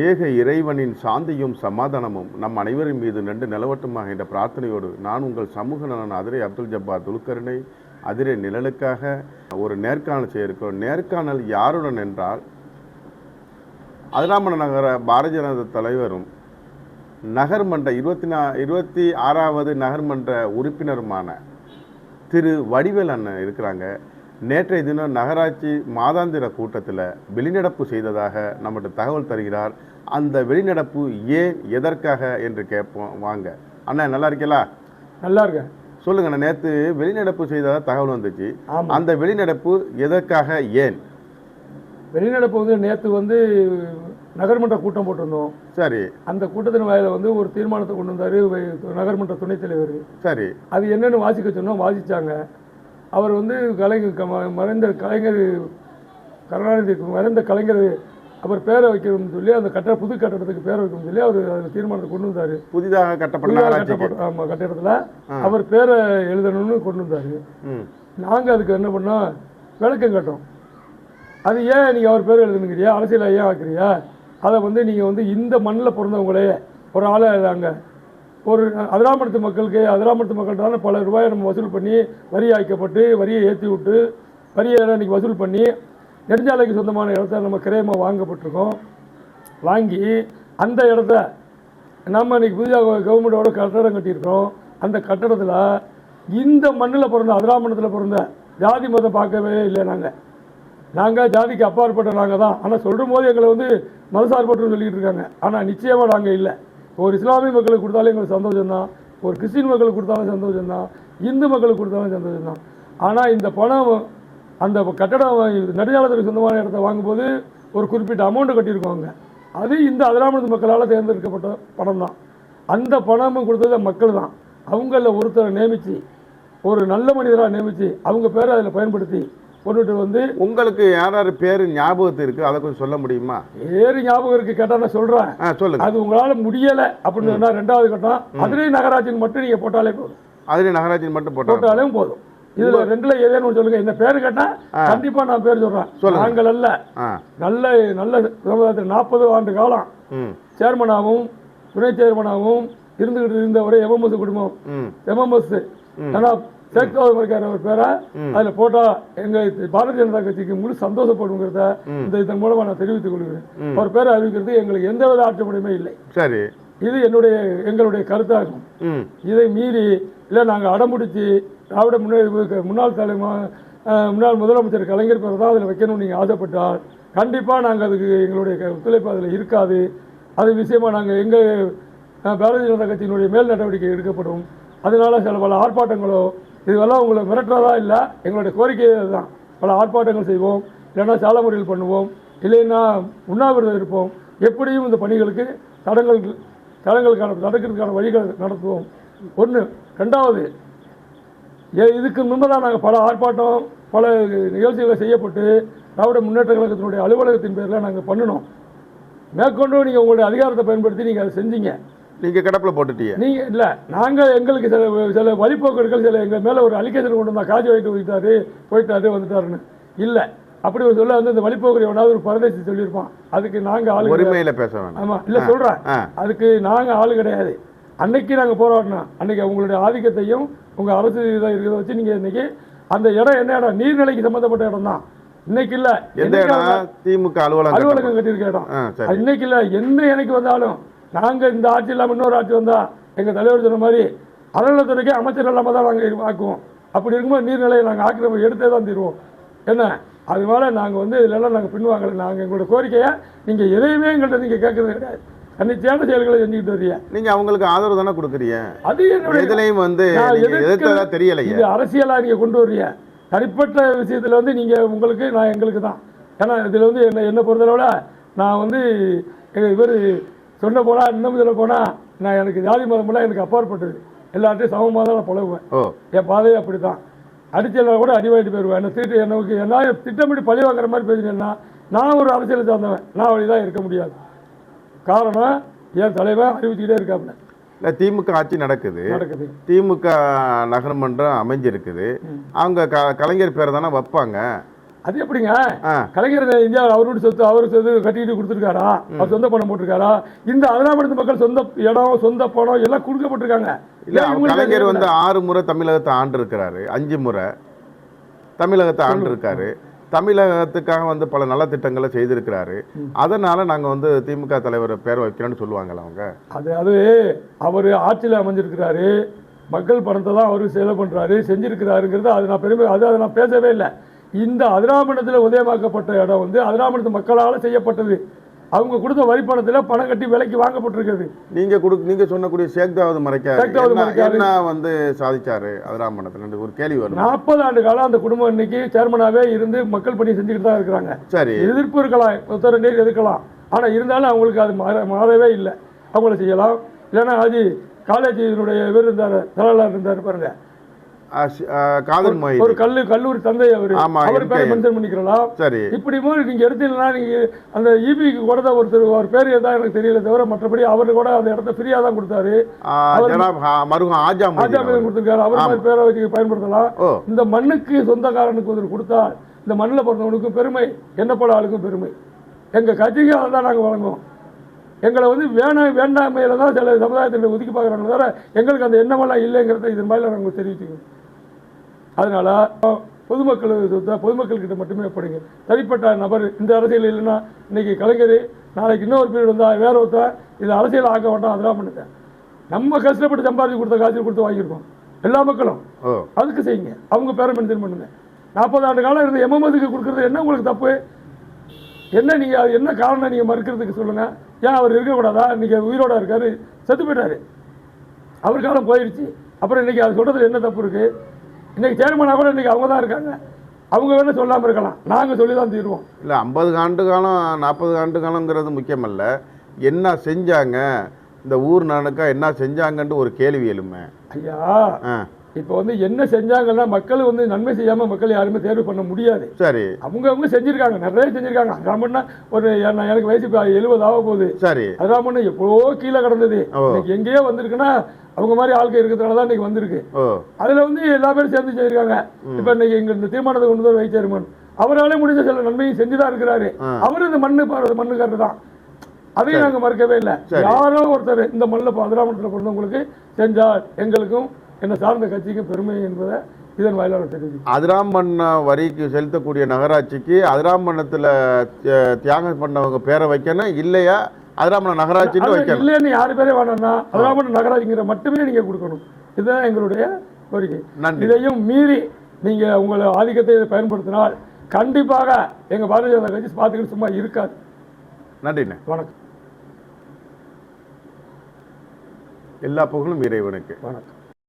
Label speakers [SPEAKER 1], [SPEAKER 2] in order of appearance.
[SPEAKER 1] ஏக இறைவனின் சாந்தியும் சமாதானமும் நம் அனைவரின் மீது நண்டு நிலவட்டுமாக என்ற பிரார்த்தனையோடு நான் உங்கள் சமூக நலன் அதிரை அப்துல் ஜப்பார் துல்கருணை அதிரை நிழலுக்காக ஒரு நேர்காணல் செய்ய இருக்கிறோம். நேர்காணல் யாருடன் என்றால் அதிராமண நகர பாரதிய ஜனதா தலைவரும் நகர்மன்ற 26வது நகர்மன்ற உறுப்பினருமான திரு வடிவேல் அண்ணன் இருக்கிறாங்க. நேற்றைய தினம் நகராட்சி மாதாந்திர கூட்டத்தில் வெளிநடப்பு செய்ததாக நம்மகிட்ட தகவல் தருகிறார். அந்த வெளிநடப்பு ஏன் எதற்காக என்று கேட்போம். வாங்க அண்ணா, நல்லா இருக்கீங்களா?
[SPEAKER 2] நல்லா இருக்கேன்.
[SPEAKER 1] சொல்லுங்கண்ணா. நேற்று வெளிநடப்பு செய்ததாக தகவல் வந்துச்சு. அந்த வெளிநடப்பு எதற்காக, ஏன்?
[SPEAKER 2] வெளிநடப்பு நேற்று நகர்மன்ற கூட்டம் போட்டிருந்தோம்.
[SPEAKER 1] சரி. அந்த
[SPEAKER 2] கூட்டத்தின் வாயில ஒரு தீர்மானத்தை கொண்டு வந்தார் நகர்மன்ற துணைத் தலைவர்.
[SPEAKER 1] சரி.
[SPEAKER 2] அது என்னன்னு வாசிக்க சொன்னோம், வாசிச்சாங்க. அவர் மறைந்த கலைஞர் கருணாநிதி மறைந்த கலைஞர் அவர் பேரை வைக்கணும்னு சொல்லி அந்த புது கட்டடத்துக்கு பேரை வைக்கணும்னு சொல்லி அவர் அதில் தீர்மானத்தை கொண்டு வந்தார்.
[SPEAKER 1] புதிதாக
[SPEAKER 2] கட்டடத்தில் அவர் பேரை எழுதணும்னு கொண்டு வந்தார். நாங்கள் அதுக்கு என்ன பண்ணோம், விளக்கம் கேட்டோம். அது ஏன் நீங்கள் அவர் பேர் எழுதணுங்கிறியா, அரசியல் ஏன் ஆக்குறியா, அதை நீங்கள் இந்த மண்ணில் பிறந்தவங்களே ஒரு ஆளை நாங்கள் ஒரு அதிராமணத்து மக்கள் தானே பல ரூபாயை நம்ம வசூல் பண்ணி வரி ஆய்க்கப்பட்டு வரியை ஏற்றி விட்டு வரியை இன்றைக்கி வசூல் பண்ணி நெடுஞ்சாலைக்கு சொந்தமான இடத்த நம்ம கிரயமாக வாங்கப்பட்டிருக்கோம். வாங்கி அந்த இடத்த நம்ம இன்றைக்கி புதிதாக கவர்மெண்ட்டோட கட்டடம் கட்டியிருக்கோம். அந்த கட்டடத்தில் இந்த மண்ணில் பிறந்த அதிராமணத்தில் பிறந்த ஜாதி மதம் பார்க்கவே இல்லை. நாங்கள் ஜாதிக்கு அப்பாற்பட்ட நாங்கள் தான். ஆனால் சொல்லும் போது எங்களை மதசார்பற்றுன்னு சொல்லிகிட்டு இருக்காங்க. ஆனால் நிச்சயமாக நாங்கள் இல்லை. ஒரு இஸ்லாமிய மக்களுக்கு கொடுத்தாலும் எங்களுக்கு சந்தோஷம் தான், ஒரு கிறிஸ்டின் மக்களுக்கு கொடுத்தாலும் சந்தோஷம் தான், இந்து மக்களுக்கு கொடுத்தாலும் சந்தோஷம் தான். ஆனால் இந்த பணம் அந்த கட்டடம் நெடுஞ்சாலைத்துறைக்கு சொந்தமான இடத்த வாங்கும்போது ஒரு குறிப்பிட்ட அமௌண்ட்டு கட்டியிருக்கோங்க. அது இந்த அதிராமணத்து மக்களால் தேர்ந்தெடுக்கப்பட்ட பணம் தான். அந்த பணமும் கொடுத்தது மக்கள் தான். அவங்களில் ஒருத்தரை நியமித்து, ஒரு நல்ல மனிதராக நியமித்து அவங்க பேரை அதில் பயன்படுத்தி கொண்டுட்டு
[SPEAKER 1] உங்களுக்கு யாராரு பேர் ஞாபகத்து இருக்குது, அதை கொஞ்சம் சொல்ல முடியுமா?
[SPEAKER 2] பேர் ஞாபகம் இருக்குது கேட்டால் நான் சொல்கிறேன்.
[SPEAKER 1] சொல்லுங்கள்.
[SPEAKER 2] அது உங்களால் முடியலை அப்படின்னு சொன்னால் 2வது கட்டம் அதிரை நகராட்சின்னு மட்டும் நீங்கள் போட்டாலே போதும்.
[SPEAKER 1] அதிரை நகராட்சின்னு மட்டும் போட்டாலும்
[SPEAKER 2] போதும். இதில் 2ல் ஏதேன்னு சொல்லுங்கள். என்ன பேர் கேட்டால் கண்டிப்பாக நான் பேர் சொல்கிறேன். நாங்கள் அல்ல, நல்ல நல்ல 40 ஆண்டு காலம் சேர்மனாகவும் துணை சேர்மனாகவும் இருந்துகிட்டு இருந்தவரை எம்எம்எஸ் குடும்பம் எம்எம்எஸ் சேர்க்காத ஒரு பேரை அதில் போட்டால் எங்கள் பாரதிய ஜனதா கட்சிக்கு முழு சந்தோஷப்படுங்கிறத இதன் மூலமாக நான் தெரிவித்துக் கொள்கிறேன். அவர் பேரை அறிவிக்கிறது எங்களுக்கு எந்தவித ஆட்சேபனையுமே இல்லை.
[SPEAKER 1] சரி.
[SPEAKER 2] இது எங்களுடைய கருத்தாகும். இதை மீறி இல்லை நாங்கள் அடம்பிடிச்சி திராவிட முன்னாள் முதலமைச்சர் கலைஞர் பேரை தான் அதில் வைக்கணும்னு நீங்கள் ஆசைப்பட்டால் கண்டிப்பாக நாங்கள் அதுக்கு எங்களுடைய ஒத்துழைப்பு அதில் இருக்காது. அது விஷயமாக நாங்கள் எங்கள் பாரதிய ஜனதா கட்சியினுடைய மேல் நடவடிக்கை எடுக்கப்படும். அதனால பல ஆர்ப்பாட்டங்களோ இதுவெல்லாம் உங்களை மிரட்டுறதா இல்லை, எங்களுடைய கோரிக்கை தான். பல ஆர்ப்பாட்டங்கள் செய்வோம், இல்லைன்னா சாலை முறையில் பண்ணுவோம், இல்லைன்னா உண்ணாவிரதம் இருப்போம். எப்படியும் இந்த பணிகளுக்கு தடுக்கிறதுக்கான வழிகள் நடத்துவோம். 1. 2வது, இதுக்கு முன்பதான் நாங்கள் பல ஆர்ப்பாட்டம் பல நிகழ்ச்சிகளை செய்யப்பட்டு திராவிட முன்னேற்ற கழகத்தினுடைய அலுவலகத்தின் பேரில் நாங்கள் பண்ணினோம். மேற்கொண்டு நீங்கள் உங்களுடைய அதிகாரத்தை பயன்படுத்தி நீங்கள் அதை செஞ்சீங்க.
[SPEAKER 1] நீங்கள் கிடப்பில் போட்டுட்டீங்க. நீங்கள்
[SPEAKER 2] இல்லை, நாங்கள் எங்களுக்கு சில வழிபோக்கர்கள் சில எங்கள் மேலே ஒரு அலிகேஷன் கொண்டு வந்தால் காஜி வாங்கிட்டு போயிட்டாரு வந்துட்டாருன்னு. இல்லை, அப்படி ஒரு சொல்ல இந்த வழிபோக்கர் எவனாவது ஒரு பரதேசி சொல்லியிருப்பான். அதுக்கு நாங்கள் ஆளு
[SPEAKER 1] உரிமையில் பேச வேண்டாம்.
[SPEAKER 2] ஆமாம், இல்லை சொல்கிறேன், அதுக்கு நாங்கள் ஆளு கிடையாது. அன்னைக்கு நாங்கள் போராடினோம். அன்னைக்கு உங்களுடைய ஆதிக்கத்தையும் உங்கள் அரசு இதாக இருக்கிறத வச்சு நீங்கள் இன்னைக்கு அந்த இடம் என்ன இடம், நீர்நிலைக்கு சம்மந்தப்பட்ட இடம் தான். இன்னைக்கு இல்லை,
[SPEAKER 1] திமுக
[SPEAKER 2] அலுவலகம் கட்டியிருக்க இடம். இன்னைக்கு இல்லை, எந்த எனக்கு வந்தாலும் நாங்கள் இந்த ஆட்சி இல்லாமல் இன்னொரு ஆட்சி வந்தால் எங்கள் தலைவர் சொன்ன மாதிரி அறநிலையத்துறைக்கு அமைச்சர் இல்லாமல் தான் நாங்கள் ஆக்குவோம். அப்படி இருக்கும்போது நீர்நிலையை நாங்கள் ஆக்கிரமிப்பு எடுத்தே தான் தீர்வோம். என்ன அதனால நாங்கள் இதெல்லாம் நாங்கள் பின்வாங்கலை. நாங்கள் எங்களோட கோரிக்கையை நீங்கள் எதையுமே எங்கள்கிட்ட நீங்கள் கேட்கறது கிடையாது. தன்னிச்சையான செயல்களை செஞ்சுக்கிட்டு வரீங்க.
[SPEAKER 1] நீங்கள் அவங்களுக்கு ஆதரவு தானே கொடுக்குறீங்க.
[SPEAKER 2] அது
[SPEAKER 1] என்னுடைய தெரியலை. இது
[SPEAKER 2] அரசியலாக நீங்கள் கொண்டு வர்றீங்க. தனிப்பட்ட விஷயத்தில் நீங்கள் உங்களுக்கு நான் எங்களுக்கு தான். ஏன்னா இதில் என்னை பொறுத்தளவில் நான் இவர் சொன்ன போனால் இன்னும் சொல்ல போனால் நான் எனக்கு ஜாதி மதமெல்லாம் எனக்கு அப்பாற்பட்டது. எல்லாத்தையும் சமமாக தான் நான் பழகுவேன். என் பாதையை அப்படி தான். அடிச்சலாம் கூட அடி வாங்கிட்டு போயிடுவேன். எனக்கு என்ன திட்டமிட்டு பழி வாங்குற மாதிரி பேசினேன்னா நான் ஒரு அரசியலை சார்ந்தவன், நான் வழி தான் இருக்க முடியாது. காரணம் என் தலைவன் அறிவிச்சுக்கிட்டே இருக்காப்புல.
[SPEAKER 1] இல்லை, திமுக ஆட்சி நடக்குது. திமுக நகர்மன்றம் அமைஞ்சிருக்குது. அவங்க கலைஞர் பேரை தானே வைப்பாங்க.
[SPEAKER 2] அது எப்படிங்க
[SPEAKER 1] ஆ.
[SPEAKER 2] கலைஞர் இந்தியாவில் அவரோட சொத்து அவரு சொத்து கட்டிட்டு கொடுத்துருக்காரா? அவர் சொந்த பணம் போட்டிருக்காரா? இந்த அதிராமணத்து மக்கள் சொந்த இடம் சொந்த பணம் எல்லாம் கொடுக்கப்பட்டிருக்காங்க.
[SPEAKER 1] இல்ல கலைஞர் வந்து 6 முறை தமிழகத்தை ஆண்டு இருக்கிறாரு, 5 முறை தமிழகத்தை ஆண்டு இருக்காரு. தமிழகத்துக்காக வந்து பல நலத்திட்டங்களை செய்திருக்கிறாரு. அதனால நாங்க வந்து திமுக தலைவர் பேரை வைக்கிறோன்னு சொல்லுவாங்களா அவங்க?
[SPEAKER 2] அது அவர் ஆட்சியில் அமைஞ்சிருக்கிறாரு, மக்கள் பணத்தை தான் அவர் செலவு பண்ணுறாரு, செஞ்சிருக்கிறாருங்கிறது அது நான் பெருமை அதை நான் பேசவே இல்லை. இந்த அதிராமணத்தில் உதயமாக்கப்பட்ட இடம் வந்து அதிராமணத்து மக்களால் செய்யப்பட்டது. அவங்க கொடுத்த வரி பணத்தில் பணம் கட்டி விலைக்கு வாங்கப்பட்டிருக்கிறது.
[SPEAKER 1] நீங்க சொன்னக்கூடிய சேக்தாவது மறைக்க என்ன வந்து சாதிச்சாரு அதிராமணத்தில் ஒரு கேள்வி வரும்.
[SPEAKER 2] 40 ஆண்டு காலம் அந்த குடும்பம் இன்னைக்கு சேர்மனாவே இருந்து மக்கள் பணி செஞ்சுக்கிட்டு தான் இருக்கிறாங்க.
[SPEAKER 1] சரி,
[SPEAKER 2] எதிர்ப்பு இருக்கலாம், ஒருத்தர் நீர் எதிர்க்கலாம், ஆனால் இருந்தாலும் அவங்களுக்கு அது மாறவே இல்லை. அவங்கள செய்யலாம். இல்லைன்னா அது காலேஜினுடைய இவர் இருந்தார், தலைவர் இருந்தார் பாருங்க,
[SPEAKER 1] காதல் மொழி
[SPEAKER 2] ஒரு கல்லூரி தந்தை அவர் பேரை மென்ஷன் பண்ணிக்கலாம்.
[SPEAKER 1] சரி, இப்படி
[SPEAKER 2] நீங்க எடுத்தீங்கன்னா நீங்க அந்த இபிக்கு கூட ஒருத்தர் அவர் பேர் தான் எனக்கு தெரியல தவிர மற்றபடி அவர் கூட அந்த இடத்த ஃப்ரீயா தான் கொடுத்தாரு. கொடுத்திருக்காரு. அவர் மாதிரி பேரை வச்சு பயன்படுத்தலாம். இந்த மண்ணுக்கு சொந்தக்காரனுக்கு ஒருத்தர் கொடுத்தா இந்த மண்ணில் பிறந்தவனுக்கும் பெருமை, என்ன போல ஆளுக்கும் பெருமை. எங்க கட்சிக்கு அதை தான் நாங்கள் வழங்குவோம். எங்களை வந்து வேண்டாமையில தான் சில சமுதாயத்தினுடைய ஒதுக்கி பார்க்குறாங்க தவிர எங்களுக்கு அந்த எண்ணமெல்லாம் இல்லைங்கிறத இதன் மாதிரி நாங்கள் தெரிவிச்சுக்கோம். அதனால பொதுமக்கள்கிட்ட மட்டுமே ஒப்படைங்க. தனிப்பட்ட நபர் இந்த அரசியல் இல்லைன்னா இன்னைக்கு கலைஞர், நாளைக்கு இன்னொரு பீரியட் வந்தால் வேற ஒருத்தர் இது அரசியல் ஆக்க வேண்டாம். அதெல்லாம் பண்ணுங்க. நம்ம கஷ்டப்பட்டு சம்பாதிச்சு கொடுத்த காசு கொடுத்து வாங்கியிருக்கோம் எல்லா மக்களும். அதுக்கு செய்யுங்க. அவங்க பேரை மென்ஷன் பண்ணுங்க. 40 ஆண்டு காலம் இருந்த எம்எம்எஸ்க்கு கொடுக்குறது என்ன உங்களுக்கு தப்பு? என்ன நீங்கள் அது என்ன காரணம் நீங்கள் மறுக்கிறதுக்கு சொல்லுங்கள். ஏன் அவர் இருக்கக்கூடாதா? இன்றைக்கி உயிரோட இருக்கார், செத்து போயிட்டார், அவர் காலம் போயிடுச்சு. அப்புறம் இன்றைக்கி அது சொல்கிறதுல என்ன தப்பு இருக்குது? இன்றைக்கி சேர்மனாக கூட இன்றைக்கி அவங்க தான் இருக்காங்க. அவங்க வேணால் சொல்லாமல் இருக்கலாம், நாங்கள் சொல்லி தான் தீர்வோம்.
[SPEAKER 1] இல்லை 50 ஆண்டு காலம் 40 ஆண்டு காலங்கிறது முக்கியமல்ல, என்ன செஞ்சாங்க இந்த ஊர் நானுக்கா என்ன செஞ்சாங்கன்ட்டு ஒரு கேள்வி எழுமே.
[SPEAKER 2] ஐயா இப்போ வந்து என்ன செஞ்சாங்கன்னா மக்கள் வந்து நன்மை செய்யாமல் மக்கள் யாருமே தேர்வு பண்ண முடியாது.
[SPEAKER 1] சரி,
[SPEAKER 2] அவங்க செஞ்சுருக்காங்க, நிறைய செஞ்சுருக்காங்க. அதாமன்னா ஒரு எனக்கு வயசு 70 ஆக போகுது.
[SPEAKER 1] சரி,
[SPEAKER 2] அதாமன்னா எப்போ கீழே கிடந்தது, இன்னைக்கு எங்கேயோ வந்திருக்குன்னா அவங்க மாதிரி ஆட்கள் இருக்கிறதுனால தான் இன்னைக்கு வந்திருக்கு. அதில் வந்து எல்லா பேரும் சேர்ந்து செய்திருக்காங்க. இப்போ இன்னைக்கு எங்க இந்த தீர்மானத்தை கொண்டு வந்து வைஸ் சேர்மன் அவராலே முடிஞ்ச சில நன்மையும் செஞ்சுதான் இருக்கிறாரு. அவரு இந்த மண்ணுக்காரர் தான், அதையும் நாங்கள் மறுக்கவே இல்லை. யாரோ ஒருத்தர் இந்த மண்ணில் அதிராமணத்தில் பிறந்தவங்களுக்கு செஞ்சால் எங்களுக்கும் என்ன சார்ந்த கட்சிக்கும் பெருமை என்பதை இதன் வாயிலாக தெரிவிச்சு.
[SPEAKER 1] அதிராமண்ண வரிக்கு செலுத்தக்கூடிய நகராட்சிக்கு அதிராமண்ணத்தில் தியாகம் பண்ணவங்க பேரை வைக்கணும் இல்லையா? அதிராமண்ண நகராட்சி
[SPEAKER 2] இல்லைன்னு யாரு பேரே வேணும்னா அதிராமண்ண நகராட்சிங்கிற மட்டுமே நீங்க கொடுக்கணும். இதுதான் எங்களுடைய கோரிக்கை. இதையும் மீறி நீங்க உங்களை ஆதிக்கத்தை பயன்படுத்தினால் கண்டிப்பாக எங்க பாரதிய ஜனதா கட்சி பார்த்துக்கிட்டு சும்மா இருக்காது.
[SPEAKER 1] நன்றிண்ணே,
[SPEAKER 2] வணக்கம்.
[SPEAKER 1] எல்லா புகழும் இறைவனுக்கு.
[SPEAKER 2] வணக்கம்.